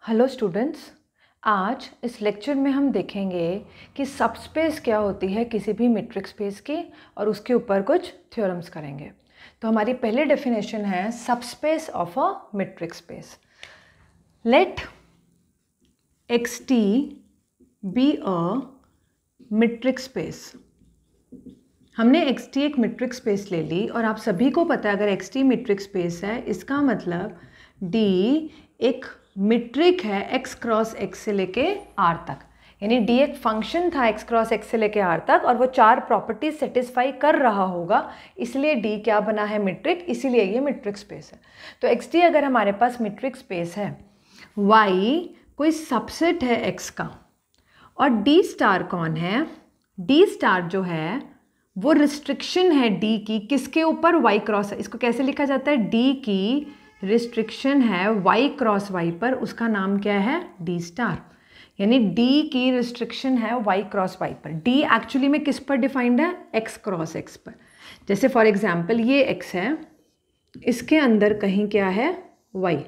Hello students, आज इस lecture में हम देखेंगे कि सबस्पेस क्या होती है किसी भी मीट्रिक स्पेस की और उसके ऊपर कुछ थ्योरम्स करेंगे। तो हमारी पहली डेफिनेशन है subspace of a metric space. Let X T be a metric space. हमने एक्स टी एक मीट्रिक स्पेस ले ली और आप सभी को पता है अगर एक्स टी मीट्रिक स्पेस है इसका मतलब डी एक मीट्रिक है एक्स क्रॉस एक्स से लेके आर तक, यानी डी एक फंक्शन था एक्स क्रॉस एक्स से लेके आर तक और वो चार प्रॉपर्टीज सेटिस्फाई कर रहा होगा, इसलिए डी क्या बना है मीट्रिक, इसीलिए ये मीट्रिक स्पेस है। तो एक्स टी अगर हमारे पास मीट्रिक स्पेस है, वाई कोई सबसेट है एक्स का और डी स्टार कौन है, डी स्टार जो है वो रिस्ट्रिक्शन है डी की किसके ऊपर, वाई क्रॉस। इसको कैसे लिखा जाता है, डी की रिस्ट्रिक्शन है वाई क्रॉस वाई पर, उसका नाम क्या है, डी स्टार। यानी डी की रिस्ट्रिक्शन है वाई क्रॉस वाई पर। डी एक्चुअली में किस पर डिफाइंड है, एक्स क्रॉस एक्स पर। जैसे फॉर एग्जांपल ये एक्स है, इसके अंदर कहीं क्या है, वाई।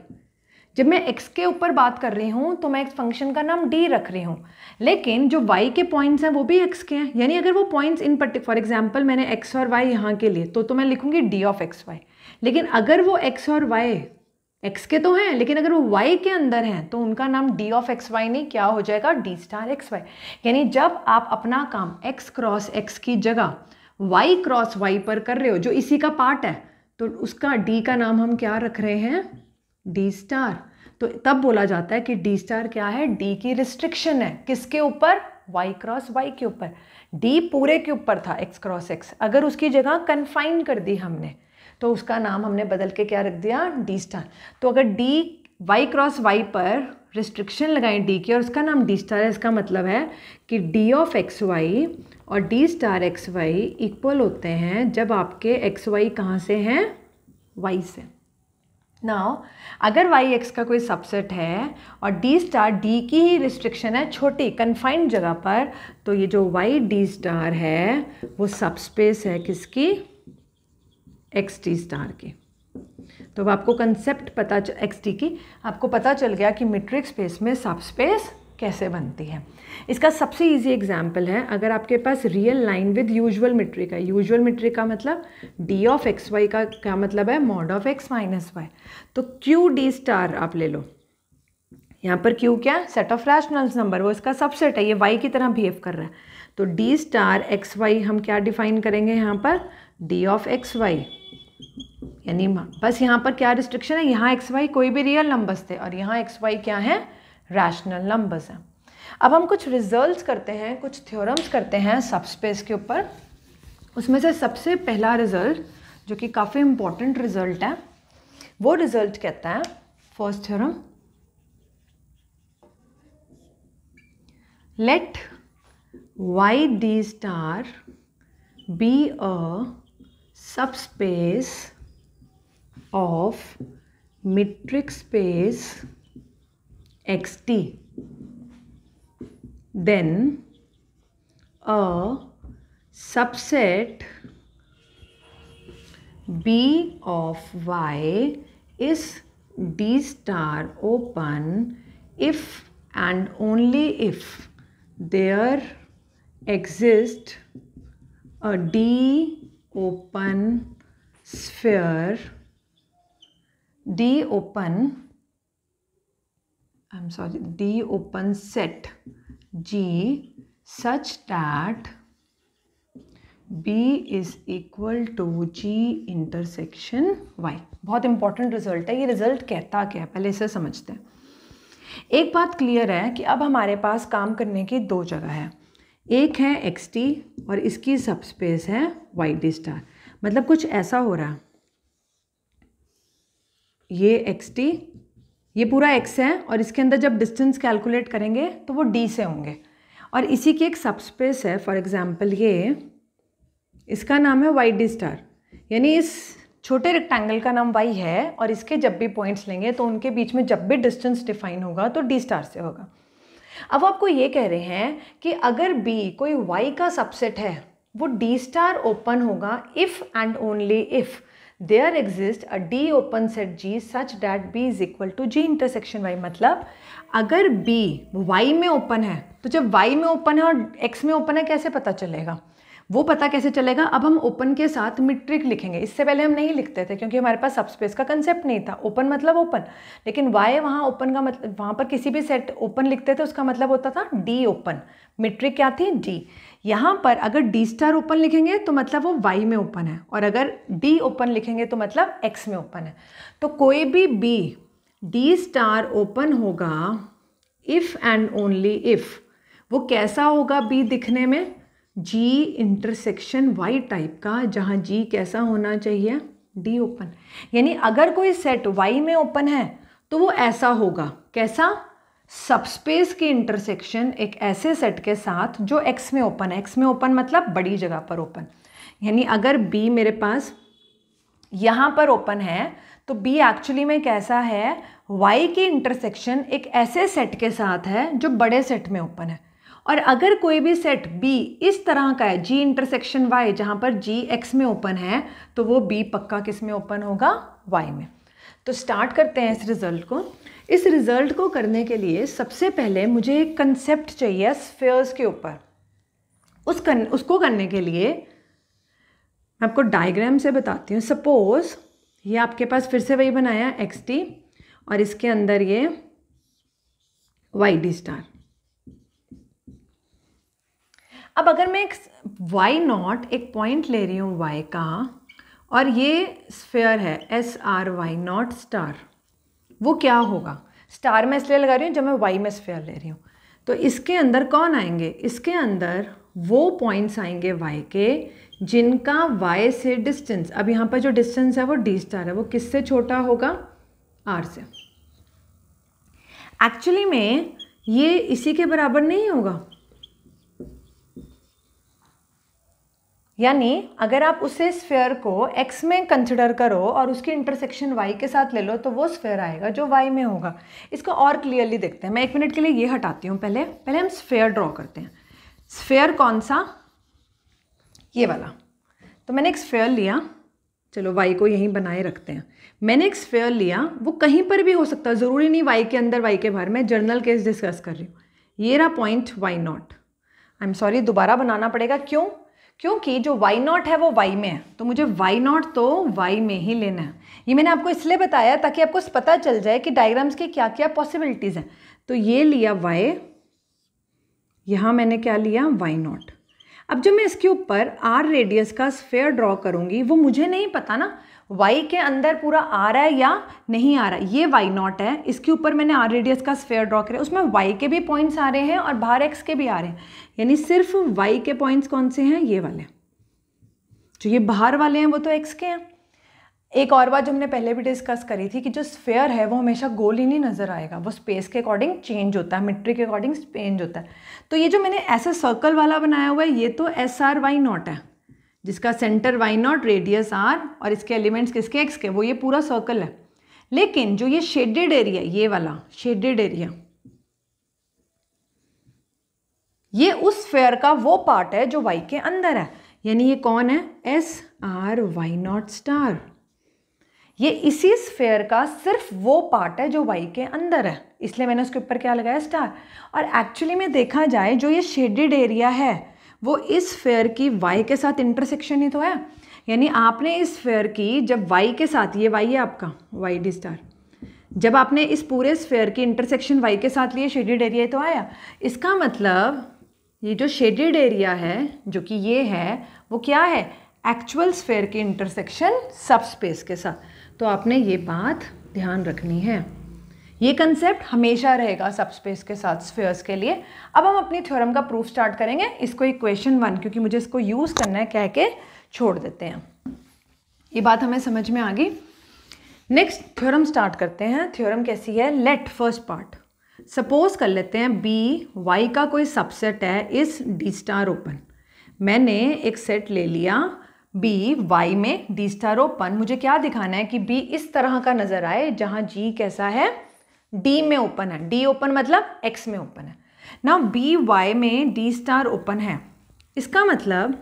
जब मैं x के ऊपर बात कर रही हूँ तो मैं एक फंक्शन का नाम d रख रही हूँ, लेकिन जो y के पॉइंट्स हैं वो भी x के हैं। यानी अगर वो पॉइंट्स इन फॉर एग्जांपल मैंने x और y यहाँ के लिए तो मैं लिखूंगी d ऑफ एक्स वाई। लेकिन अगर वो x और y x के तो हैं, लेकिन अगर वो y के अंदर हैं तो उनका नाम d ऑफ एक्स वाई नहीं, क्या हो जाएगा, d स्टार एक्स वाई। यानी जब आप अपना काम x क्रॉस x की जगह y क्रॉस y पर कर रहे हो जो इसी का पार्ट है, तो उसका d का नाम हम क्या रख रहे हैं, डी स्टार। तो तब बोला जाता है कि डी स्टार क्या है, डी की रिस्ट्रिक्शन है किसके ऊपर, वाई क्रॉस वाई के ऊपर। डी पूरे के ऊपर था एक्स क्रॉस एक्स, अगर उसकी जगह कन्फाइन कर दी हमने तो उसका नाम हमने बदल के क्या रख दिया, डी स्टार। तो अगर डी वाई क्रॉस वाई पर रिस्ट्रिक्शन लगाएं डी की और उसका नाम डी स्टार है, इसका मतलब है कि डी ऑफ एक्स वाई और D star X Y equal होते हैं जब आपके एक्स वाई कहाँ से हैं, वाई से। नाउ अगर वाई एक्स का कोई सबसेट है और डी स्टार डी की ही रिस्ट्रिक्शन है छोटी कन्फाइंड जगह पर, तो ये जो वाई डी स्टार है वो सबस्पेस है किसकी, एक्स टी स्टार की। तो अब आपको कंसेप्ट पता एक्स टी की आपको पता चल गया कि मीट्रिक स्पेस में सबस्पेस कैसे बनती है। इसका सबसे इजी एग्जाम्पल है, अगर आपके पास real line with usual metric है। यूजुअल मीट्रिक का मतलब डी ऑफ एक्स वाई का क्या मतलब है, mod of x minus y. तो क्यू डी स्टार आप ले लो, यहाँ पर क्यू क्या है, सेट ऑफ रैशनल्स नंबर, वो इसका सबसेट है, ये वाई की तरह बिहेव कर रहा है। तो डी स्टार एक्स वाई हम क्या डिफाइन करेंगे यहाँ पर, डी ऑफ एक्स वाई। यानी बस यहाँ पर क्या रिस्ट्रिक्शन है, यहाँ एक्स वाई कोई भी रियल नंबर्स थे और यहाँ एक्स वाई क्या है, रैशनल नंबर्स हैं। अब हम कुछ रिजल्ट्स करते हैं, कुछ थ्योरम्स करते हैं सबस्पेस के ऊपर। उसमें से सबसे पहला रिजल्ट जो कि काफ़ी इंपॉर्टेंट रिजल्ट है, वो रिजल्ट कहता है, first theorem, let y d star be a subspace of metric space xt, then a subset B of y is D star open if and only if there exists a D open sphere, D open set G such that B is equal to G intersection Y। बहुत important result है। ये result कहता क्या है, पहले इसे समझते हैं। एक बात क्लियर है कि अब हमारे पास काम करने की दो जगह है, एक है एक्स टी और इसकी सबस्पेस है वाई डी स्टार। मतलब कुछ ऐसा हो रहा है, ये एक्स टी, ये पूरा x है और इसके अंदर जब डिस्टेंस कैलकुलेट करेंगे तो वो d से होंगे और इसी की एक सबस्पेस है, फॉर एग्जांपल ये, इसका नाम है वाई डी स्टार। यानी इस छोटे रेक्टेंगल का नाम y है और इसके जब भी पॉइंट्स लेंगे तो उनके बीच में जब भी डिस्टेंस डिफाइन होगा तो d स्टार से होगा। अब आपको ये कह रहे हैं कि अगर b कोई y का सबसेट है वो d स्टार ओपन होगा if and only if there exist a d open set g such that b is equal to g intersection y. मतलब अगर बी वाई में ओपन है तो जब वाई में ओपन है और एक्स में ओपन है कैसे पता चलेगा? वो पता कैसे चलेगा? अब हम ओपन के साथ मीट्रिक लिखेंगे। इससे पहले हम नहीं लिखते थे क्योंकि हमारे पास सबस्पेस का कंसेप्ट नहीं था। ओपन मतलब ओपन, लेकिन वाई वहाँ ओपन का मतलब वहाँ पर किसी भी सेट ओपन लिखते थे उसका मतलब होता था डी ओपन। मीट्रिक क्या थी? डी। यहाँ पर अगर डी स्टार ओपन लिखेंगे तो मतलब वो वाई में ओपन है, और अगर डी ओपन लिखेंगे तो मतलब एक्स में ओपन है। तो कोई भी बी डी स्टार ओपन होगा इफ़ एंड ओनली इफ़ वो कैसा होगा? बी दिखने में जी इंटरसेक्शन वाई टाइप का, जहाँ जी कैसा होना चाहिए? D open. यानी अगर कोई सेट वाई में ओपन है तो वो ऐसा होगा। कैसा? सबस्पेस की इंटरसेक्शन एक ऐसे सेट के साथ जो एक्स में ओपन है। एक्स में ओपन मतलब बड़ी जगह पर ओपन। यानी अगर बी मेरे पास यहाँ पर ओपन है तो बी एक्चुअली में कैसा है? वाई की इंटरसेक्शन एक ऐसे सेट के साथ है जो बड़े सेट में ओपन है। और अगर कोई भी सेट बी इस तरह का है, जी इंटरसेक्शन वाई, जहाँ पर जी एक्स में ओपन है, तो वो बी पक्का किस में ओपन होगा? वाई में। तो स्टार्ट करते हैं इस रिजल्ट को। इस रिजल्ट को करने के लिए सबसे पहले मुझे एक कंसेप्ट चाहिए स्फीयर्स के ऊपर। उसको करने के लिए मैं आपको डायग्राम से बताती हूँ। सपोज ये आपके पास फिर से वही बनाया एक्स टी और इसके अंदर ये वाई डी स्टार। अब अगर मैं एक वाई नॉट एक पॉइंट ले रही हूँ वाई का, और ये स्फीयर है s are y naught star, वो क्या होगा? स्टार मैं इसलिए लगा रही हूँ जब मैं वाई में स्फीयर ले रही हूँ। तो इसके अंदर कौन आएंगे? इसके अंदर वो पॉइंट्स आएंगे वाई के जिनका वाई से डिस्टेंस, अब यहाँ पर जो डिस्टेंस है वो डी स्टार है, वो किससे छोटा होगा? आर से। एक्चुअली में ये इसी के बराबर नहीं होगा। यानी अगर आप उसे स्फीयर को x में कंसिडर करो और उसकी इंटरसेक्शन y के साथ ले लो तो वो स्फीयर आएगा जो y में होगा। इसको और क्लियरली देखते हैं। मैं एक मिनट के लिए ये हटाती हूँ। पहले हम स्फीयर ड्रॉ करते हैं। स्फीयर कौन सा? ये वाला। तो मैंने एक स्फीयर लिया, चलो y को यहीं बनाए रखते हैं। मैंने एक स्फीयर लिया, वो कहीं पर भी हो सकता है, ज़रूरी नहीं y के अंदर y के बाहर। मैं जनरल केस डिस्कस कर रही हूँ। ये रहा point y not. I am sorry, दोबारा बनाना पड़ेगा। क्यों? क्योंकि जो y नॉट है वो y में है, तो मुझे y नॉट तो y में ही लेना है। ये मैंने आपको इसलिए बताया ताकि आपको पता चल जाए कि डायग्राम्स की क्या क्या पॉसिबिलिटीज़ हैं। तो ये लिया y, यहाँ मैंने क्या लिया? y not. अब जब मैं इसके ऊपर r रेडियस का स्फीयर ड्रॉ करूँगी, वो मुझे नहीं पता ना y के अंदर पूरा आ रहा है या नहीं आ रहा है। ये y नॉट है, इसके ऊपर मैंने r रेडियस का स्फीयर ड्रॉ किया, उसमें y के भी पॉइंट्स आ रहे हैं और बाहर x के भी आ रहे हैं। यानी सिर्फ y के पॉइंट्स कौन से हैं? ये वाले। जो ये बाहर वाले हैं वो तो x के हैं। एक और बात जो हमने पहले भी डिस्कस करी थी कि जो स्फीयर है वो हमेशा गोल ही नहीं नज़र आएगा, वो स्पेस के अकॉर्डिंग चेंज होता है, मीट्रिक के अकॉर्डिंग चेंज होता है। तो ये जो मैंने ऐसा सर्कल वाला बनाया हुआ है ये तो एस आर वाई नॉट है, जिसका centre y naught, radius r और इसके एलिमेंट्स किसके? एक्स के। वो ये पूरा सर्कल है। लेकिन जो ये शेडेड एरिया, ये वाला शेडेड एरिया, ये उस स्फीयर का वो पार्ट है जो वाई के अंदर है। यानी ये कौन है? S are y naught star. ये इसी स्फीयर का सिर्फ वो पार्ट है जो वाई के अंदर है, इसलिए मैंने उसके ऊपर क्या लगाया? स्टार। और एक्चुअली में देखा जाए जो ये शेडेड एरिया है वो इस स्फीयर की वाई के साथ इंटरसेक्शन ही तो है। यानी आपने इस स्फीयर की जब वाई के साथ, ये वाई है आपका वाई डी स्टार, जब आपने इस पूरे स्फीयर की इंटरसेक्शन वाई के साथ लिए शेडेड एरिया तो आया। इसका मतलब ये जो शेडेड एरिया है जो कि ये है वो क्या है? एक्चुअल स्फीयर की इंटरसेक्शन सब स्पेस के साथ। तो आपने ये बात ध्यान रखनी है। ये कंसेप्ट हमेशा रहेगा सब स्पेस के साथ स्फीयर्स के लिए। अब हम अपनी थ्योरम का प्रूफ स्टार्ट करेंगे। इसको इक्वेशन 1, क्योंकि मुझे इसको यूज़ करना है, कह के छोड़ देते हैं। ये बात हमें समझ में आ गई। नेक्स्ट थ्योरम स्टार्ट करते हैं। थ्योरम कैसी है? लेट फर्स्ट पार्ट, सपोज कर लेते हैं बी वाई का कोई सबसेट है इस डी स्टार ओपन। मैंने एक सेट ले लिया बी वाई में डी स्टार ओपन। मुझे क्या दिखाना है कि बी इस तरह का नजर आए जहां जी कैसा है? डी में ओपन है। डी ओपन मतलब एक्स में ओपन है ना। बी वाई में डी स्टार ओपन है, इसका मतलब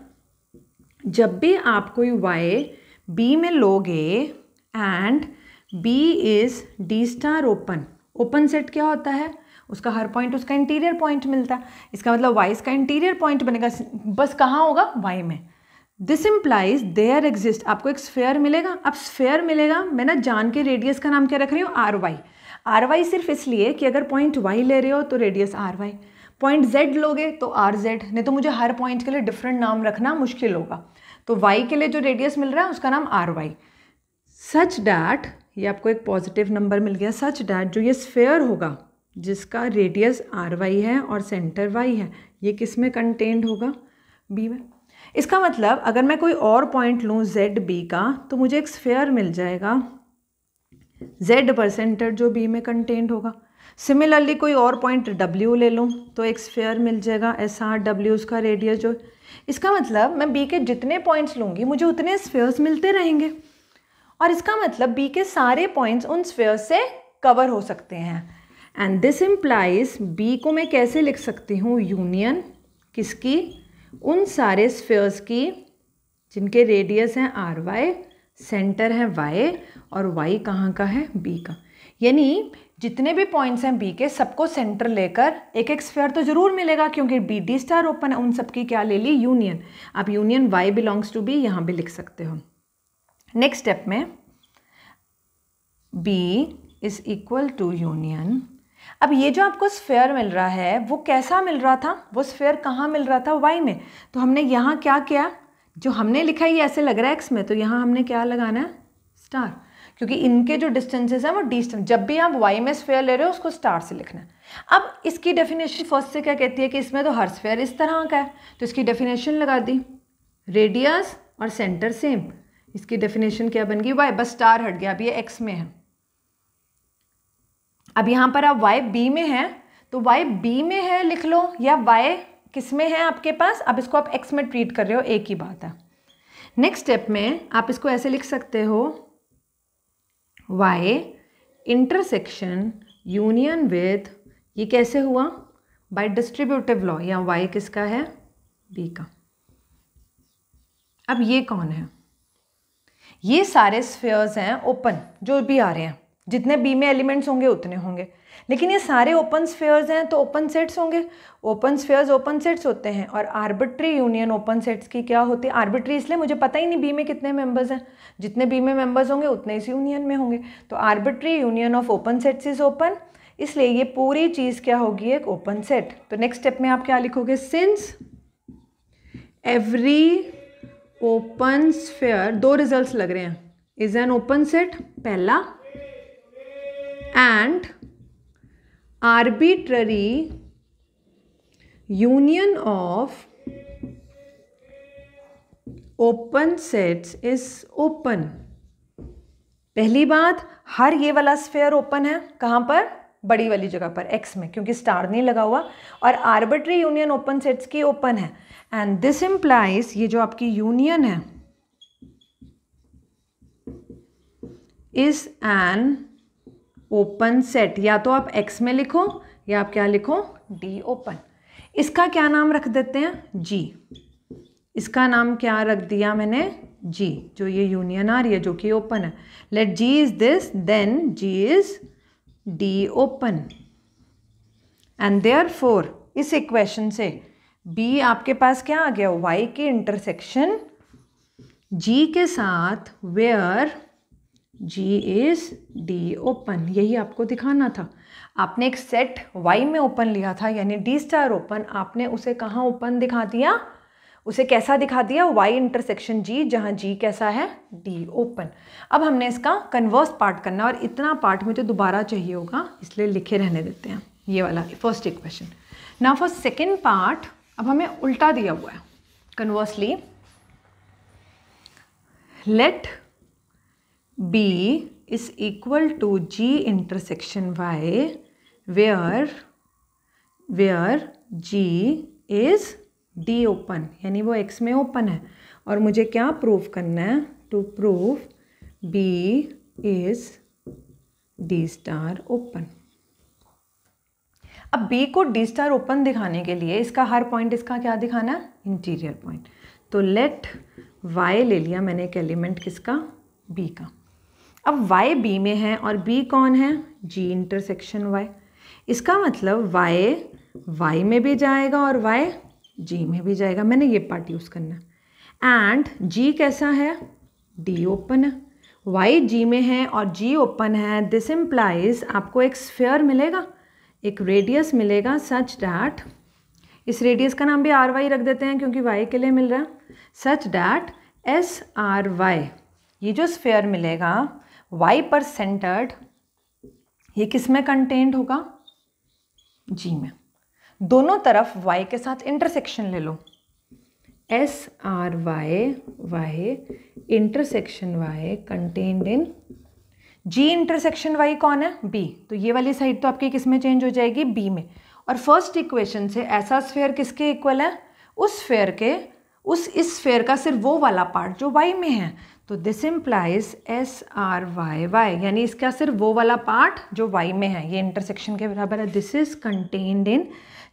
जब भी आप कोई वाई बी में लोगे and b is d star open. Open set क्या होता है, उसका हर पॉइंट उसका इंटीरियर पॉइंट मिलता है, इसका मतलब वाई इसका इंटीरियर पॉइंट बनेगा, बस कहाँ होगा, वाई में। दिस इम्प्लाइज देयर एग्जिस्ट, आपको एक स्फेयर मिलेगा। अब स्फेयर मिलेगा, मैं ना जान के रेडियस का नाम क्या रख रही हूँ, आर वाई। आर वाई सिर्फ इसलिए कि अगर पॉइंट वाई ले रहे हो तो radius r y, point z लोगे तो आर जेड, नहीं तो मुझे हर पॉइंट के लिए डिफरेंट नाम रखना मुश्किल होगा। तो वाई के लिए जो रेडियस मिल रहा है उसका नाम आर वाई। सच डैट, ये आपको एक पॉजिटिव नंबर मिल गया, सच डैट जो ये स्फेयर होगा जिसका रेडियस आर वाई है और सेंटर वाई है, ये किस में कंटेंड होगा, बी में। इसका मतलब अगर मैं कोई और पॉइंट लूँ जेड बी का तो मुझे एक स्फेयर मिल जाएगा जेड पर सेंटर जो बी में कंटेंड होगा। सिमिलरली कोई और पॉइंट डब्ल्यू ले लूँ तो एक स्फेयर मिल जाएगा एस आर डब्ल्यू, उसका रेडियस जो। इसका मतलब मैं बी के जितने पॉइंट्स लूँगी मुझे उतने स्फेयर्स मिलते रहेंगे, और इसका मतलब बी के सारे पॉइंट्स उन स्फेयर्स से कवर हो सकते हैं। एंड दिस इम्प्लाइज बी को मैं कैसे लिख सकती हूँ, यूनियन किसकी, उन सारे स्फेयर्स की जिनके रेडियस हैं आर वाई, सेंटर है वाई, और वाई कहाँ का है, बी का। यानी जितने भी पॉइंट्स हैं बी के सबको सेंटर लेकर एक एक स्फेयर तो जरूर मिलेगा, क्योंकि बी डी स्टार ओपन है, उन सबकी क्या ले ली, यूनियन। आप union y belongs to b यहाँ भी लिख सकते हो। नेक्स्ट स्टेप में B is equal to union. अब ये जो आपको स्फेयर मिल रहा है वो कैसा मिल रहा था, वो स्फेयर कहाँ मिल रहा था, Y में। तो हमने यहाँ क्या किया, जो हमने लिखा है ये ऐसे लग रहा है X में, तो यहाँ हमने क्या लगाना है, स्टार, क्योंकि इनके जो डिस्टेंसेस हैं वो डिस्टेंस, जब भी आप Y में स्फेयर ले रहे हो उसको स्टार से लिखना है। अब इसकी डेफिनेशन फर्स्ट से क्या कहती है कि इसमें तो हर स्फेयर इस तरह का है, तो इसकी डेफिनेशन लगा दी, रेडियस और सेंटर सेम, इसकी डेफिनेशन क्या बन गई, y, बस स्टार हट गया, अब ये x में है। अब यहाँ पर आप y b में है तो y b में है लिख लो, या y किस में है आपके पास, अब इसको आप x में ट्रीट कर रहे हो, एक ही बात है। नेक्स्ट स्टेप में आप इसको ऐसे लिख सकते हो, y इंटरसेक्शन यूनियन विथ, ये कैसे हुआ, बाय डिस्ट्रीब्यूटिव लॉ, या y किसका है, b का। अब ये कौन है, ये सारे स्फेयर्स हैं ओपन जो भी आ रहे हैं, जितने बी में एलिमेंट्स होंगे उतने होंगे, लेकिन ये सारे ओपन स्फेयर्स हैं तो ओपन सेट्स होंगे। ओपन स्फेयर्स ओपन सेट्स होते हैं, और आर्बिट्री यूनियन ओपन सेट्स की क्या होती है, आर्बिट्री इसलिए मुझे पता ही नहीं बी में कितने मेंबर्स हैं, जितने बी में मेंबर्स होंगे उतने इस यूनियन में होंगे। तो arbitrary union of open sets is open, इसलिए ये पूरी चीज़ क्या होगी, एक ओपन सेट। तो नेक्स्ट स्टेप में आप क्या लिखोगे, सिंस एवरी ओपन स्फेयर, दो रिजल्ट्स लग रहे हैं, इज एन ओपन सेट पहला, and arbitrary union of open sets is open. पहली बात, हर ये वाला स्फेयर ओपन है, कहाँ पर, बड़ी वाली जगह पर x में, क्योंकि स्टार नहीं लगा हुआ, और आर्बिट्री यूनियन ओपन सेट्स की ओपन है। एंड दिस इम्प्लाइज, ये जो आपकी यूनियन है, इज एन ओपन सेट, या तो आप x में लिखो या आप क्या लिखो, d ओपन। इसका क्या नाम रख देते हैं, g, इसका नाम क्या रख दिया मैंने, g, जो ये यूनियन आ रही है जो कि ओपन है। Let g is this, then g is d open, and therefore इस इक्वेशन से b आपके पास क्या आ गया, y की इंटरसेक्शन g के साथ, where g is d open. यही आपको दिखाना था। आपने एक सेट y में ओपन लिया था, यानी d स्टार ओपन, आपने उसे कहाँ ओपन दिखा दिया, उसे कैसा दिखा दिया, y इंटरसेक्शन g, जहाँ g कैसा है, d ओपन। अब हमने इसका कन्वर्स पार्ट करना, और इतना पार्ट मुझे दोबारा चाहिए होगा, इसलिए लिखे रहने देते हैं ये वाला first equation. Now for second part, अब हमें उल्टा दिया हुआ है, conversely let b is equal to g intersection y, where g is d open, यानी वो x में ओपन है, और मुझे क्या प्रूव करना है, to prove b is d star open. अब b को d स्टार ओपन दिखाने के लिए इसका हर पॉइंट, इसका क्या दिखाना है, इंटीरियर पॉइंट। तो लेट y ले लिया मैंने एक एलिमेंट किसका, b का। अब y b में है और b कौन है, g इंटरसेक्शन y। इसका मतलब y में भी जाएगा और y g में भी जाएगा। मैंने ये पार्ट यूज़ करना है। एंड g कैसा है, d ओपन है, y g में है और g ओपन है। दिस इम्प्लाइज आपको एक स्फीयर मिलेगा, एक रेडियस मिलेगा सच डैट, इस रेडियस का नाम भी आर वाई रख देते हैं क्योंकि y के लिए मिल रहा है, such that s are y, ये जो स्फीयर मिलेगा y पर सेंटर्ड, ये किस में कंटेंट होगा, g में। दोनों तरफ y के साथ इंटरसेक्शन ले लो, S are Y intersection y contained in g intersection y कौन है, b। तो ये वाली साइड तो आपकी किस में चेंज हो जाएगी, b में। और फर्स्ट इक्वेशन से ऐसा स्फीयर किसके इक्वल है, उस स्फीयर के, इस स्फीयर का सिर्फ वो वाला पार्ट जो y में है। तो this implies s are y, यानी इसका सिर्फ वो वाला पार्ट जो y में है, ये इंटरसेक्शन के बराबर है। This is contained in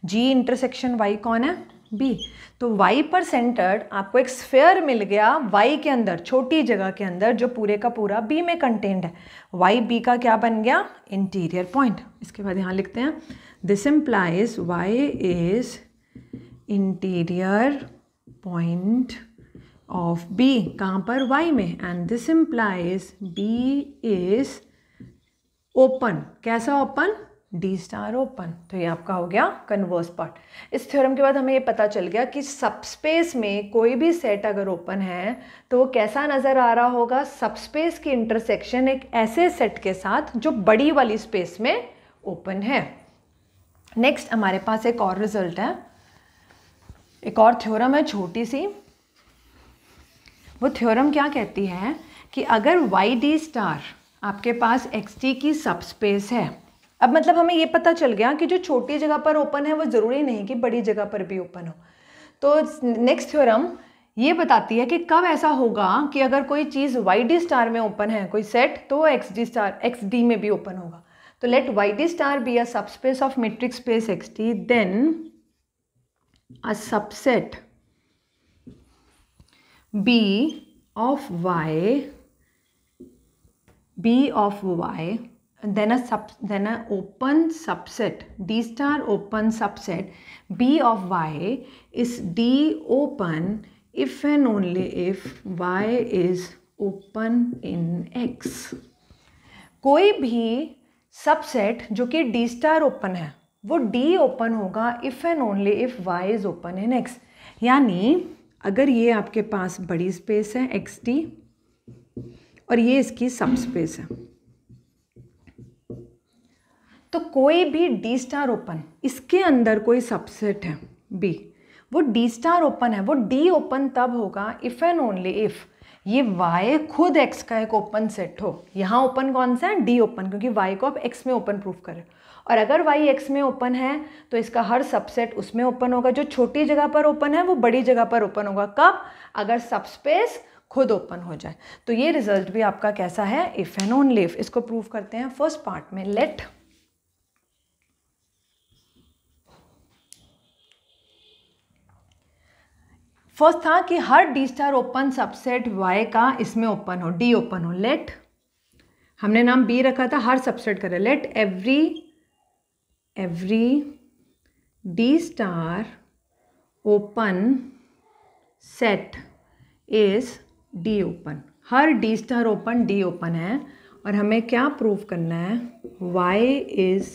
g intersection y कौन है, b। तो y पर सेंटर्ड आपको एक स्फीयर मिल गया y के अंदर, छोटी जगह के अंदर, जो पूरे का पूरा b में कंटेन्ड है। y b का क्या बन गया, इंटीरियर पॉइंट। इसके बाद यहाँ लिखते हैं this implies y is interior point of b, कहाँ पर, y में। And this implies b is open, कैसा ओपन, डी स्टार ओपन। तो ये आपका हो गया कन्वर्स पार्ट। इस थ्योरम के बाद हमें ये पता चल गया कि सबस्पेस में कोई भी सेट अगर ओपन है तो वो कैसा नज़र आ रहा होगा, सबस्पेस की इंटरसेक्शन एक ऐसे सेट के साथ जो बड़ी वाली स्पेस में ओपन है। नेक्स्ट हमारे पास एक और रिजल्ट है, एक और थ्योरम है छोटी सी। वो थ्योरम क्या कहती है कि अगर वाई डी स्टार आपके पास एक्स टी की सबस्पेस है, अब मतलब हमें ये पता चल गया कि जो छोटी जगह पर ओपन है वो ज़रूरी नहीं कि बड़ी जगह पर भी ओपन हो। तो नेक्स्ट थ्योरम ये बताती है कि कब ऐसा होगा कि अगर कोई चीज़ वाई डी स्टार में ओपन है, कोई सेट, तो वो एक्स डी में भी ओपन होगा। तो let y d star be a subspace of metric space x t, then a subset B of y, then a open subset, D star open subset B of y is D open if and only if y is open in X। कोई भी subset जो कि D star open है वो D open होगा if and only if y is open in X। यानी अगर ये आपके पास बड़ी स्पेस है एक्स टी और ये इसकी सब स्पेस है, तो कोई भी डी स्टार ओपन, इसके अंदर कोई सबसेट है बी, वो डी स्टार ओपन है, वो डी ओपन तब होगा इफ़ एंड ओनली इफ़ ये y खुद x का एक ओपन सेट हो। यहाँ ओपन कौन सा है, डी ओपन, क्योंकि y को आप x में ओपन प्रूफ करें। और अगर y x में ओपन है तो इसका हर सबसेट उसमें ओपन होगा। जो छोटी जगह पर ओपन है वो बड़ी जगह पर ओपन होगा। कब, अगर सबस्पेस खुद ओपन हो जाए। तो ये रिजल्ट भी आपका कैसा है, इफ एंड ओनली इफ। इसको प्रूव करते हैं फर्स्ट पार्ट में। लेट फर्स्ट था कि हर D star open subset y का इसमें ओपन हो, डी ओपन हो। लेट, हमने नाम b रखा था, हर सबसेट करें। Let every D star open set is D open. हर D star open D open है और हमें क्या प्रूव करना है, y is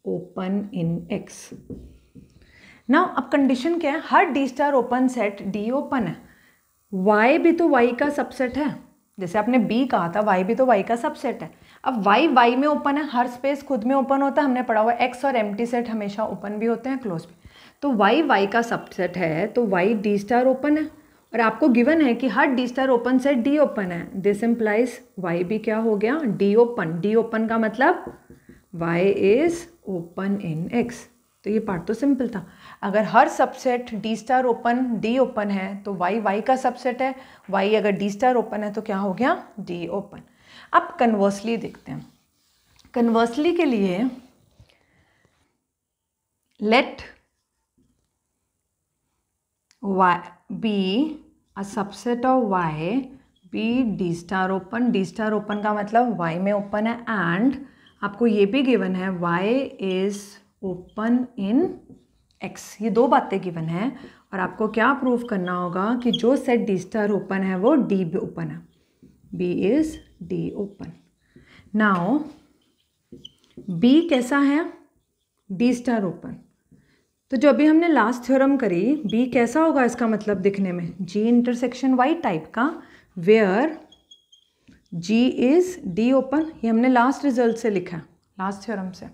open in x। ना अब कंडीशन क्या है, हर D star open set D open है, y भी तो y का सबसेट है। जैसे आपने b कहा था, y भी तो y का सबसेट है। अब y में ओपन है, हर स्पेस खुद में ओपन होता है, हमने पढ़ा हुआ x और एम्प्टी सेट हमेशा ओपन भी होते हैं, क्लोज भी। तो y का सबसेट है तो y डी स्टार ओपन है और आपको गिवन है कि हर D star open set D open है। दिस इम्प्लाइज y भी क्या हो गया, डी ओपन। डी ओपन का मतलब y is open in x। तो ये पार्ट तो सिंपल था। अगर हर subset D star open D open है तो y का सबसेट है, y अगर डी स्टार ओपन है तो क्या हो गया, डी ओपन। अब कन्वर्सली देखते हैं। कन्वर्सली के लिए let y be a subset of y be d star open, d star open का मतलब वाई में ओपन है, एंड आपको ये भी गिवन है y is open in x. ये दो बातें गिवन है और आपको क्या प्रूव करना होगा कि जो सेट डी स्टार ओपन है वो डी भी ओपन है, b is D open. Now b कैसा है, डी स्टार ओपन। तो जो अभी हमने लास्ट थ्योरम करी, बी कैसा होगा इसका मतलब दिखने में, जी इंटरसेक्शन वाई टाइप का, where ji is D open. ये हमने लास्ट रिजल्ट से लिखा है, लास्ट थ्योरम से।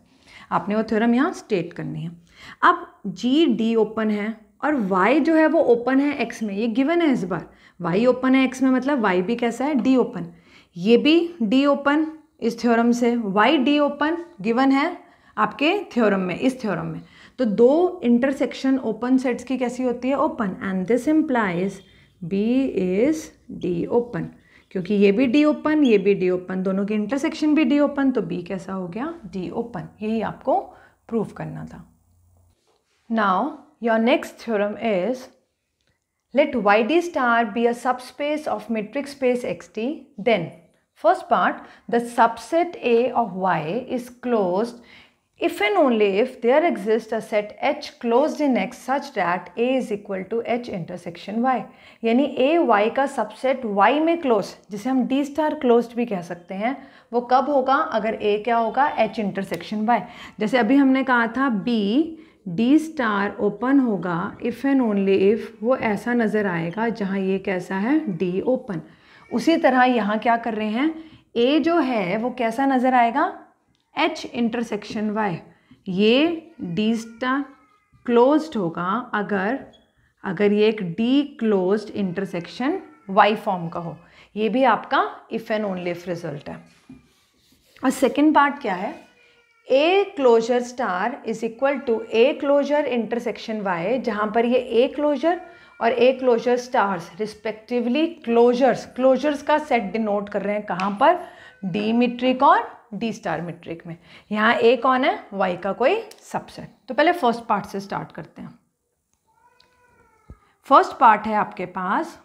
आपने वो थ्योरम यहाँ स्टेट करनी है। अब जी डी ओपन है और y जो है वो ओपन है x में, ये गिवन है इस बार। y ओपन है x में मतलब y भी कैसा है, d ओपन। ये भी d ओपन इस थ्योरम से, y d ओपन गिवन है आपके थ्योरम में, इस थ्योरम में। तो दो इंटरसेक्शन ओपन सेट्स की कैसी होती है, open, and this implies b is d open. क्योंकि ये भी d ओपन, ये भी d ओपन, दोनों की इंटरसेक्शन भी d ओपन, तो b कैसा हो गया, d ओपन। यही आपको प्रूव करना था। Now your next theorem is, let yd star be a subspace of metric space xt. Then first part, the subset A of y is closed if and only if there exists a set H closed in X such that A is equal to H intersection Y। यानी A Y का subset Y में close, जिसे हम D star closed भी कह सकते हैं, वो कब होगा, अगर A क्या होगा, H इंटरसेक्शन Y। जैसे अभी हमने कहा था B डी स्टार ओपन होगा इफ़ एंड ओनली इफ़ वो ऐसा नज़र आएगा जहाँ ये कैसा है, डी ओपन। उसी तरह यहाँ क्या कर रहे हैं, ए जो है वो कैसा नज़र आएगा, एच इंटरसेक्शन वाई। ये डी स्टार क्लोज्ड होगा अगर ये एक d closed intersection y form का हो। ये भी आपका if and only if result है। और सेकेंड पार्ट क्या है, a closure star is equal to a closure intersection y, जहाँ पर ये ए क्लोजर और a closure stars respectively closures का सेट डिनोट कर रहे हैं, कहाँ पर, डी मीट्रिक और डी स्टार मीट्रिक में। यहाँ ए कौन है, वाई का कोई सबसेट। तो पहले फर्स्ट पार्ट से स्टार्ट करते हैं। फर्स्ट पार्ट है आपके पास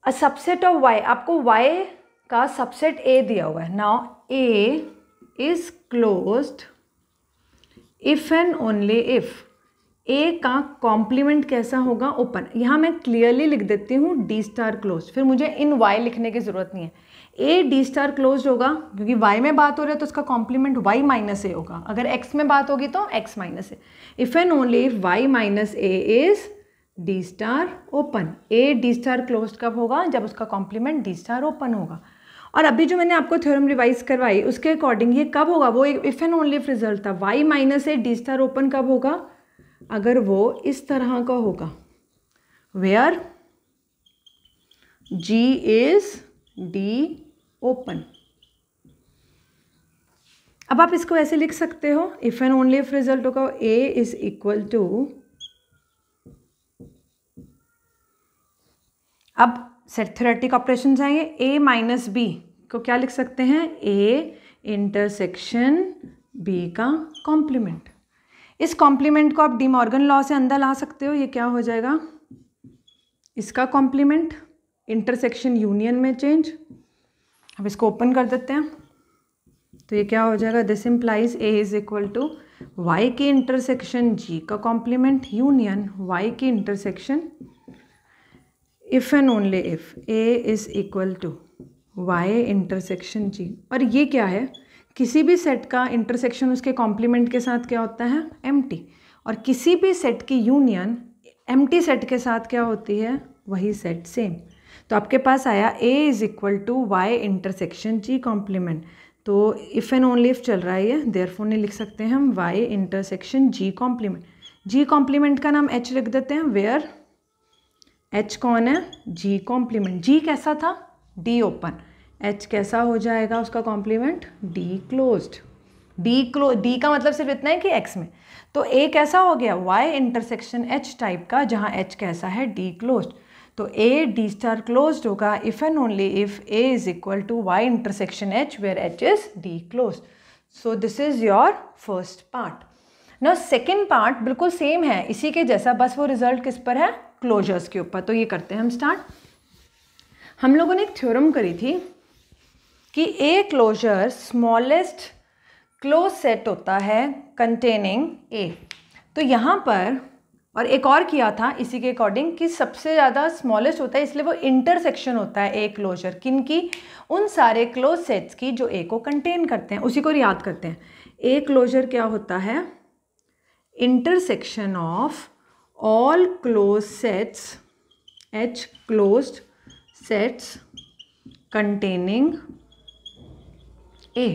अ सबसेट ऑफ वाई, आपको वाई का सबसेट ए दिया हुआ है। Now A is closed if and only if A का कॉम्प्लीमेंट कैसा होगा, ओपन। यहाँ मैं क्लियरली लिख देती हूँ डी स्टार क्लोज, फिर मुझे इन वाई लिखने की जरूरत नहीं है। ए डी स्टार क्लोज होगा क्योंकि वाई में बात हो रही है तो उसका कॉम्प्लीमेंट वाई माइनस ए होगा, अगर एक्स में बात होगी तो x minus a. If and only if y minus a is d star open. A D star close कब होगा, जब उसका कॉम्प्लीमेंट डी स्टार ओपन होगा। और अभी जो मैंने आपको थ्योरम रिवाइज करवाई उसके अकॉर्डिंग ये कब होगा, वो if and only if result था। Y minus A D star open कब होगा, अगर वो इस तरह का होगा, where ji is D open. अब आप इसको ऐसे लिख सकते हो, if and only if result होगा ए इज इक्वल टू, अब सेट थ्योरेटिक ऑपरेशन आएंगे, ए माइनस बी को क्या लिख सकते हैं, ए इंटरसेक्शन बी का कॉम्प्लीमेंट। इस कॉम्प्लीमेंट को आप डी मॉर्गन लॉ से अंदर ला सकते हो, ये क्या हो जाएगा, इसका कॉम्प्लीमेंट इंटरसेक्शन यूनियन में चेंज। अब इसको ओपन कर देते हैं तो ये क्या हो जाएगा, this implies A is equal to Y की इंटरसेक्शन जी का कॉम्प्लीमेंट यूनियन वाई की intersection if and only if A is equal to Y intersection G. और ये क्या है, किसी भी सेट का इंटरसेक्शन उसके कॉम्प्लीमेंट के साथ क्या होता है, एम्प्टी, और किसी भी सेट की यूनियन एम्प्टी सेट के साथ क्या होती है, वही सेट सेम। तो आपके पास आया A is equal to Y intersection G complement. तो इफ एंड ओनली इफ चल रहा है ये, देयरफॉर नहीं लिख सकते हैं हम वाई इंटरसेक्शन जी कॉम्प्लीमेंट। जी कॉम्प्लीमेंट का नाम एच लिख देते हैं, वेयर एच कौन है, जी कॉम्प्लीमेंट। जी कैसा था, डी ओपन, एच कैसा हो जाएगा उसका कॉम्प्लीमेंट, डी क्लोज्ड। डी का मतलब सिर्फ इतना है कि एक्स में, तो ए कैसा हो गया, वाई इंटरसेक्शन एच टाइप का, जहाँ एच कैसा है, डी क्लोज्ड। तो ए डी स्टार क्लोज्ड होगा if and only if A is equal to Y intersection h where h is d closed. So this is your first part. ना second part बिल्कुल same है इसी के जैसा, बस वो रिजल्ट किस पर है, क्लोजर्स के ऊपर। तो ये करते हैं हम स्टार्ट। हम लोगों ने एक थ्योरम करी थी कि a closure smallest close set होता है कंटेनिंग ए। तो यहाँ पर और एक और किया था इसी के अकॉर्डिंग कि सबसे ज़्यादा स्मॉलेस्ट होता है, इसलिए वो इंटरसेक्शन होता है ए क्लोजर किन की, उन सारे क्लोज सेट्स की जो ए को कंटेन करते हैं। उसी को याद करते हैं। ए क्लोजर क्या होता है? Intersection of all close sets, H closed sets containing A.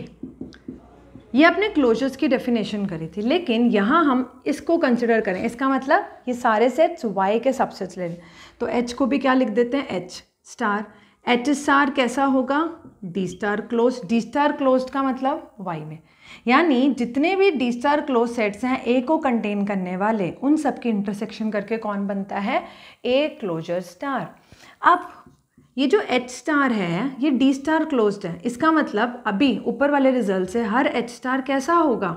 ये अपने क्लोजर्स की डेफिनेशन करी थी, लेकिन यहाँ हम इसको कंसिडर करें। इसका मतलब ये सारे सेट्स y के सबसेट्स ले लें। तो h को भी क्या लिख देते हैं? h star. h स्टार कैसा होगा? d star close. d star close का मतलब y में, यानी जितने भी d स्टार क्लोज सेट्स हैं a को कंटेन करने वाले, उन सब की इंटरसेक्शन करके कौन बनता है? a closure star. अब ये जो H स्टार है ये D स्टार क्लोज्ड है। इसका मतलब अभी ऊपर वाले रिजल्ट से हर H स्टार कैसा होगा?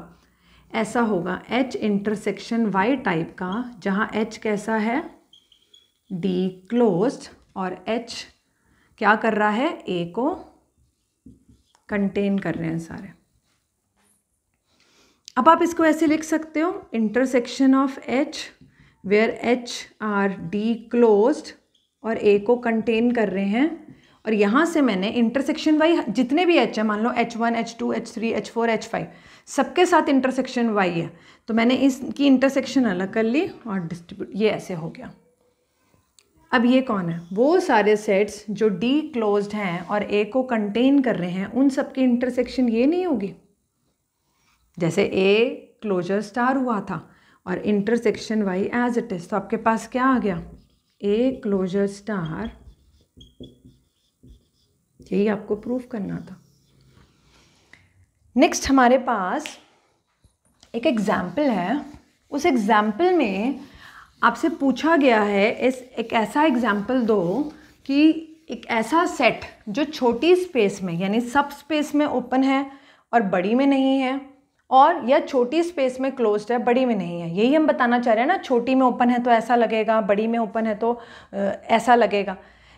ऐसा होगा H इंटरसेक्शन Y टाइप का, जहाँ H कैसा है? D क्लोज्ड, और H क्या कर रहा है? A को कंटेन कर रहे हैं सारे। अब आप इसको ऐसे लिख सकते हो, intersection of H where H are D closed और A को कंटेन कर रहे हैं। और यहाँ से मैंने इंटरसेक्शन वाई जितने भी H है, मान लो H1, H2, H3, H4, H5, सबके साथ इंटरसेक्शन वाई है, तो मैंने इसकी इंटरसेक्शन अलग कर ली और डिस्ट्रीब्यूट, ये ऐसे हो गया। अब ये कौन है? वो सारे सेट्स जो D क्लोज्ड हैं और A को कंटेन कर रहे हैं, उन सब की इंटरसेक्शन ये नहीं होगी। जैसे A क्लोजर स्टार हुआ था और intersection y as it is, तो आपके पास क्या आ गया? A closure star. यही आपको प्रूव करना था। नेक्स्ट हमारे पास एक एग्जाम्पल है। उस एग्जाम्पल में आपसे पूछा गया है एक ऐसा एग्जाम्पल दो कि एक ऐसा सेट जो छोटी स्पेस में यानी सब स्पेस में ओपन है और बड़ी में नहीं है, और या छोटी स्पेस में क्लोज्ड है बड़ी में नहीं है। यही हम बताना चाह रहे हैं ना, छोटी में ओपन है तो ऐसा लगेगा, बड़ी में ओपन है तो ऐसा लगेगा।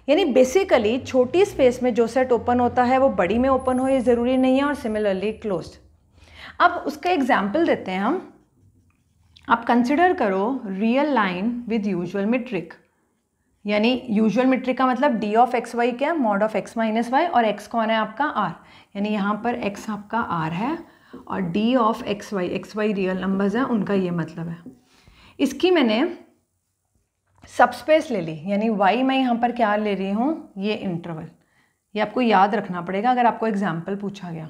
यानी बेसिकली छोटी स्पेस में जो सेट ओपन होता है वो बड़ी में ओपन हो, ये ज़रूरी नहीं है, और सिमिलरली क्लोज्ड। अब उसका एग्जाम्पल देते हैं हम। आप कंसिडर करो real line with usual metric, यानी यूजुअल मीट्रिक का मतलब डी ऑफ एक्स वाई क्या? Mod of x minus y, और एक्स कौन है आपका? आर, यानी यहाँ पर एक्स आपका आर है और d of x y real numbers हैं, उनका ये मतलब है। इसकी मैंने सबस्पेस ले ली, यानी y मैं यहाँ पर क्या ले रही हूँ? ये इंटरवल। ये आपको याद रखना पड़ेगा अगर आपको एग्जाम्पल पूछा गया।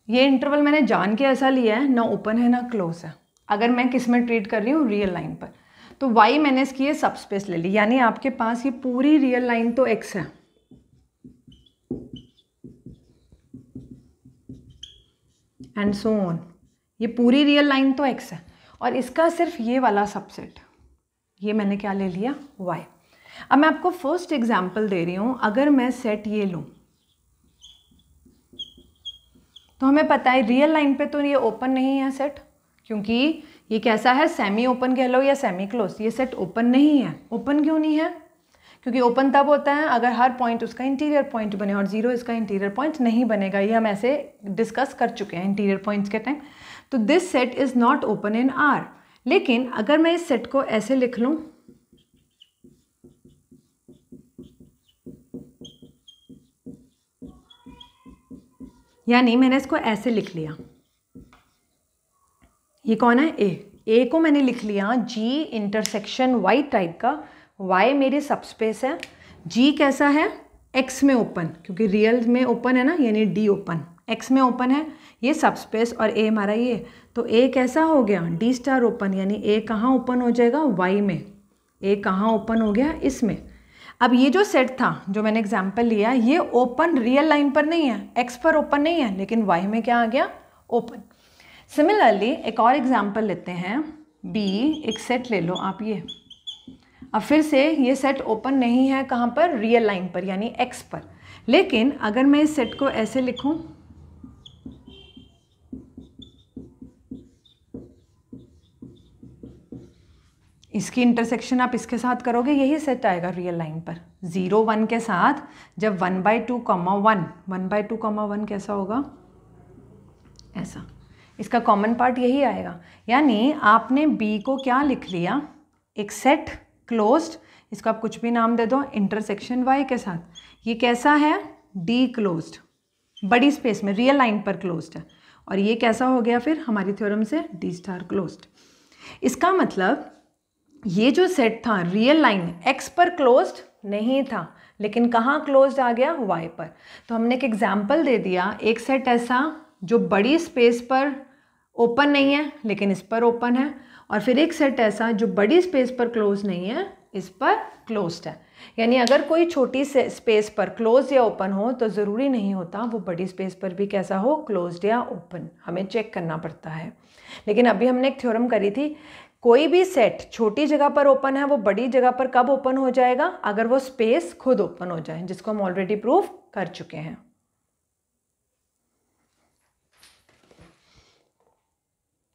ये इंटरवल मैंने जान के ऐसा लिया है, ना ओपन है ना क्लोज है। अगर मैं किस में ट्रीट कर रही हूँ? रियल लाइन पर, तो y मैंने इसकी ये सबस्पेस ले ली, यानी आपके पास ये पूरी रियल लाइन तो x है, एंड सो ऑन। ये पूरी रियल लाइन तो x है, और इसका सिर्फ ये वाला सबसेट, ये मैंने क्या ले लिया? y। अब मैं आपको फर्स्ट एग्जांपल दे रही हूँ। अगर मैं सेट ये लूँ तो हमें पता है रियल लाइन पे तो ये ओपन नहीं है सेट, क्योंकि ये कैसा है? सेमी ओपन कह लो या सेमी क्लोज। ये सेट ओपन नहीं है। ओपन क्यों नहीं है? क्योंकि ओपन तब होता है अगर हर पॉइंट उसका इंटीरियर पॉइंट बने, और जीरो इसका इंटीरियर पॉइंट नहीं बनेगा। ये हम ऐसे डिस्कस कर चुके हैं इंटीरियर पॉइंट्स के टाइम। तो this set is not open in are. लेकिन अगर मैं इस सेट को ऐसे लिख लूँ, यानी मैंने इसको ऐसे लिख लिया, ये कौन है? ए को मैंने लिख लिया जी इंटरसेक्शन वाई टाइप का। y मेरी सबस्पेस है, g कैसा है? x में ओपन, क्योंकि रियल में ओपन है ना, यानी d ओपन, x में ओपन है ये सबस्पेस, और a हमारा ये, तो a कैसा हो गया? d स्टार ओपन, यानी a कहाँ ओपन हो जाएगा? y में। a कहाँ ओपन हो गया? इसमें। अब ये जो सेट था जो मैंने एग्जाम्पल लिया, ये ओपन रियल लाइन पर नहीं है, x पर ओपन नहीं है, लेकिन y में क्या आ गया? ओपन। सिमिलरली एक और एग्जाम्पल लेते हैं, b, एक सेट ले लो आप ये। अब फिर से ये सेट ओपन नहीं है, कहाँ पर? रियल लाइन पर, यानी x पर। लेकिन अगर मैं इस सेट को ऐसे लिखूं, इसकी इंटरसेक्शन आप इसके साथ करोगे, यही सेट आएगा रियल लाइन पर 0 1 के साथ। जब 1/2, 1 1/2, 1 कैसा होगा, ऐसा, इसका कॉमन पार्ट यही आएगा। यानी आपने बी को क्या लिख लिया, एक सेट क्लोज्ड, इसको आप कुछ भी नाम दे दो, इंटरसेक्शन वाई के साथ। ये कैसा है, डी क्लोज्ड, बड़ी स्पेस में रियल लाइन पर क्लोज्ड है। और ये कैसा हो गया फिर हमारी थ्योरम से, डी स्टार क्लोज्ड। इसका मतलब ये जो सेट था रियल लाइन एक्स पर क्लोज्ड नहीं था, लेकिन कहाँ क्लोज्ड आ गया, वाई पर। तो हमने एक एग्जाम्पल दे दिया, एक सेट ऐसा जो बड़ी स्पेस पर ओपन नहीं है लेकिन इस पर ओपन है, और फिर एक सेट ऐसा जो बड़ी स्पेस पर क्लोज नहीं है, इस पर क्लोज्ड है। यानी अगर कोई छोटी से स्पेस पर क्लोज या ओपन हो तो ज़रूरी नहीं होता वो बड़ी स्पेस पर भी कैसा हो, क्लोज्ड या ओपन, हमें चेक करना पड़ता है। लेकिन अभी हमने एक थ्योरम करी थी, कोई भी सेट छोटी जगह पर ओपन है वो बड़ी जगह पर कब ओपन हो जाएगा, अगर वो स्पेस खुद ओपन हो जाए, जिसको हम ऑलरेडी प्रूव कर चुके हैं।